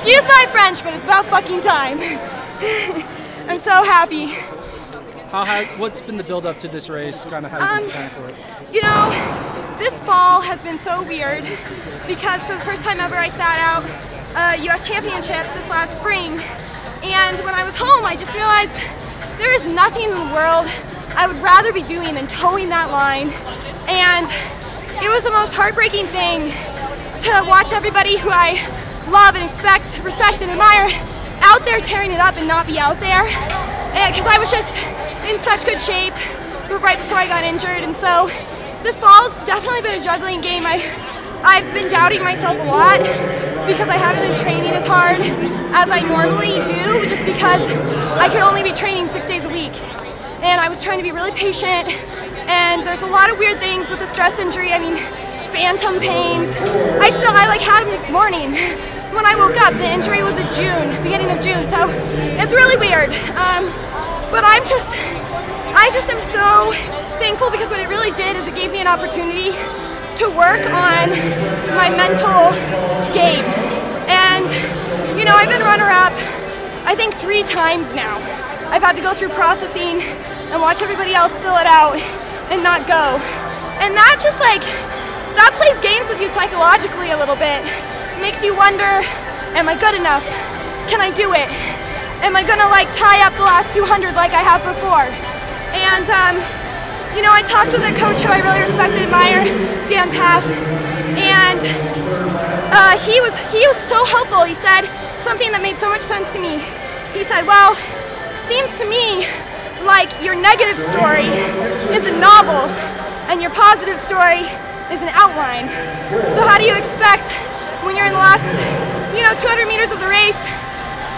Excuse my French, but it's about fucking time. I'm so happy. What's been the build up to this race? Kind of how have you been preparing for it? You know, this fall has been so weird because for the first time ever I sat out U.S. Championships this last spring, and when I was home I just realized there is nothing in the world I would rather be doing than towing that line, and it was the most heartbreaking thing to watch everybody who I love and respect and admire out there tearing it up and not be out there, because I was just in such good shape right before I got injured. And so this fall's definitely been a juggling game. I've been doubting myself a lot because I haven't been training as hard as I normally do, just because I could only be training 6 days a week. And I was trying to be really patient, and there's a lot of weird things with the stress injury. I mean, phantom pains. I had them this morning. When I woke up, the injury was in June, beginning of June, so it's really weird. But I just am so thankful because what it really did is it gave me an opportunity to work on my mental game. And, you know, I've been runner-up, I think 3 times now. I've had to go through processing and watch everybody else fill it out and not go. And that just that plays games with you psychologically a little bit. Makes you wonder, am I good enough? Can I do it? Am I gonna tie up the last 200 like I have before? And you know, I talked with a coach who I really respect and admire, Dan Path, and he was so helpful. He said something that made so much sense to me. He said, well, seems to me like your negative story is a novel and your positive story is an outline. So how do you expect, when you're in the last 200 meters of the race,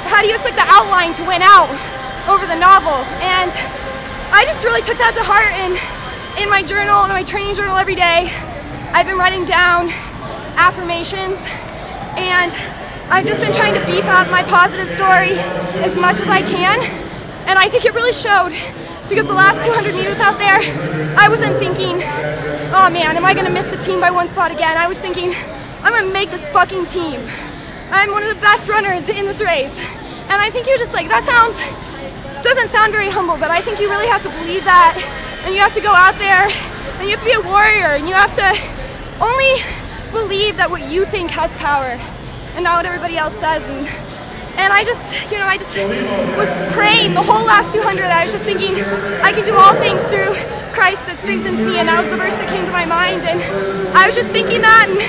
how do you expect the outline to win out over the novel? And I just really took that to heart, and in my journal, in my training journal every day, I've been writing down affirmations, and I've just been trying to beef up my positive story as much as I can, and I think it really showed, because the last 200 meters out there, I wasn't thinking, oh man, am I gonna miss the team by 1 spot again? I was thinking, I'm gonna make this fucking team. I'm one of the best runners in this race. And I think you're just that doesn't sound very humble, but I think you really have to believe that, and you have to go out there, and you have to be a warrior, and you have to only believe that what you think has power, and not what everybody else says. And I just was praying the whole last 200. I was just thinking, I can do all things through Christ that strengthens me, and that was the verse that came to my mind, and I was just thinking that, and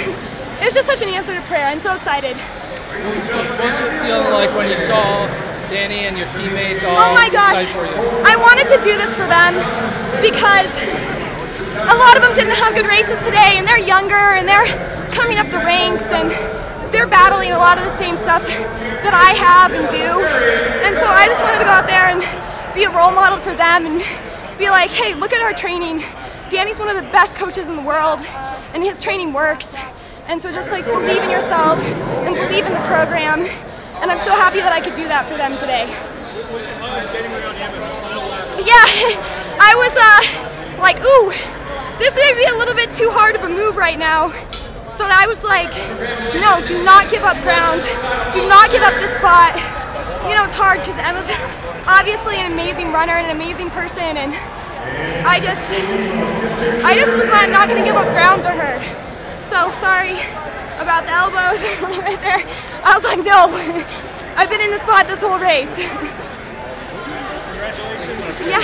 it's just such an answer to prayer. I'm so excited. What was it feeling like when you saw Danny and your teammates all excited for you? I wanted to do this for them because a lot of them didn't have good races today, and they're younger, and they're coming up the ranks, and they're battling a lot of the same stuff that I have and do. And so I just wanted to go out there and be a role model for them and be like, hey, look at our training. Danny's one of the best coaches in the world, and his training works. And so just believe in yourself and believe in the program. And I'm so happy that I could do that for them today. Was it hard getting around him in the final lap? Yeah, I was ooh, this may be a little bit too hard of a move right now. But I was no, do not give up ground. Do not give up this spot. You know, it's hard because Emma's obviously an amazing runner and an amazing person, and I just was not going to give up ground to her. So sorry about the elbows right there. I was no, I've been in this spot this whole race. Congratulations. Yeah.